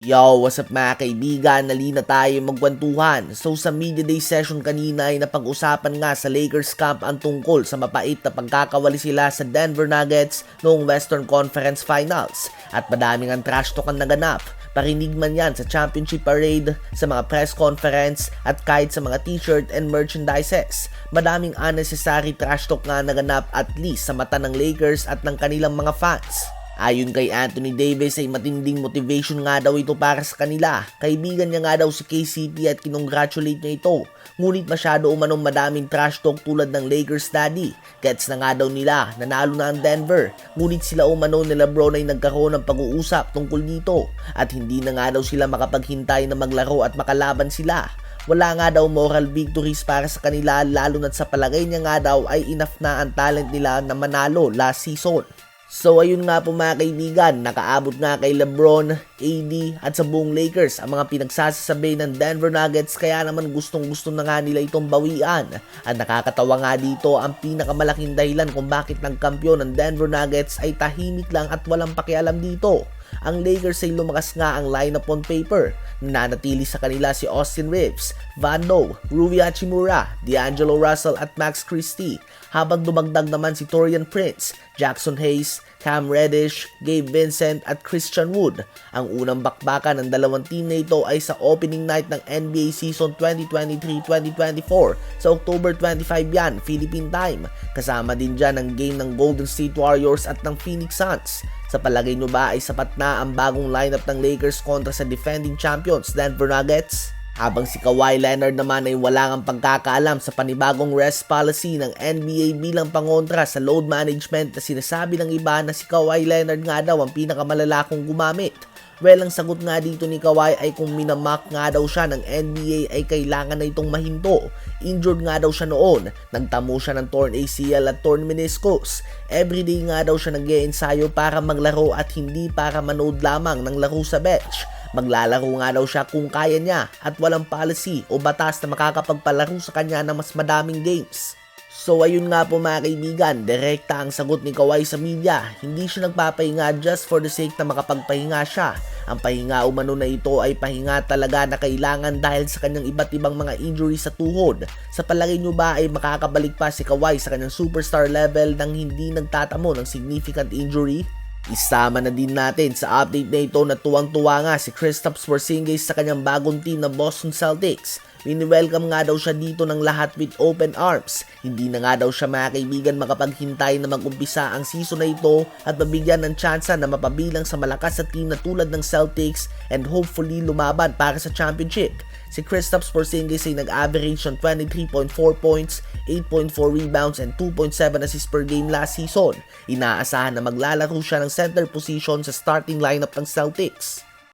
Yo, what's up mga kaibigan? Nalina tayo magkwentuhan. So sa media day session kanina ay napag-usapan nga sa Lakers camp ang tungkol sa mapait na pagkakawali sila sa Denver Nuggets noong Western Conference Finals. At madaming ang trash talk ang naganap. Parinig man yan sa championship parade, sa mga press conference at kahit sa mga t-shirt and merchandises. Madaming unnecessary trash talk nga naganap at least sa mata ng Lakers at ng kanilang mga fans. Ayon kay Anthony Davis ay matinding motivation nga daw ito para sa kanila. Kaibigan niya nga daw si KCP at kinongratulate niya ito. Ngunit masyado umanong madaming trash talk tulad ng Lakers daddy. Gets na nga daw nila, nanalo na ang Denver. Ngunit sila umano ni LeBron ay nagkaroon ng pag-uusap tungkol dito. At hindi na nga daw sila makapaghintay na maglaro at makalaban sila. Wala nga daw moral victories para sa kanila lalo na't sa palagay niya nga daw ay enough na ang talent nila na manalo last season. So ayun nga po mga kaibigan, nakaabot nga kay LeBron, AD at sa buong Lakers ang mga pinagsasasabi ng Denver Nuggets kaya naman gustong-gusto na nga nila itong bawian. At nakakatawa nga dito ang pinakamalaking dahilan kung bakit nagkampiyon ng Denver Nuggets ay tahimik lang at walang pakialam dito. Ang Lakers ay lumakas nga ang lineup on paper. Nananatili sa kanila si Austin Reeves, Vando, Rui Hachimura, D'Angelo Russell at Max Christie. Habang dumagdag naman si Taurean Prince, Jackson Hayes, Cam Reddish, Gabe Vincent at Christian Wood. Ang unang bakbakan ng dalawang team na ito ay sa opening night ng NBA season 2023-2024 sa October 25 yan, Philippine time. Kasama din dyan ang game ng Golden State Warriors at ng Phoenix Suns. Sa palagay nyo ba ay sapat na ang bagong lineup ng Lakers kontra sa defending champions Denver Nuggets? Habang si Kawhi Leonard naman ay wala ngang pagkakaalam sa panibagong rest policy ng NBA bilang pangontra sa load management na sinasabi ng iba na si Kawhi Leonard nga daw ang pinakamalala kong gumamit. Well, ang sagot nga dito ni Kawhi ay kung minamak nga daw siya ng NBA ay kailangan na itong mahinto. Injured nga daw siya noon. Nagtamo siya ng torn ACL at torn meniscus. Everyday nga daw siya nag-iensayo para maglaro at hindi para manood lamang ng laro sa bench. Maglalaro nga daw siya kung kaya niya at walang policy o batas na makakapagpalaro sa kanya ng mas madaming games. So ayun nga po mga kaibigan, direkta ang sagot ni Kawhi sa media. Hindi siya nagpapahinga just for the sake na makapagpahinga siya. Ang pahinga umano na ito ay pahinga talaga na kailangan dahil sa kanyang iba't ibang mga injuries sa tuhod. Sa palagay nyo ba ay makakabalik pa si Kawhi sa kanyang superstar level nang hindi nagtatamo ng significant injury? Isama na din natin sa update na ito na tuwang-tuwa nga si Kristaps Porzingis sa kanyang bagong team na Boston Celtics. Wini-welcome nga daw siya dito ng lahat with open arms. Hindi na nga daw siya mga kaibigan makapaghintay na mag-umpisa ang season na ito at mabigyan ng tsansa na mapabilang sa malakas na team na tulad ng Celtics and hopefully lumaban para sa championship. Si Kristaps Porzingis ay nag-average ng 23.4 points, 8.4 rebounds and 2.7 assists per game last season. Inaasahan na maglalaro siya ng center position sa starting lineup ng Celtics.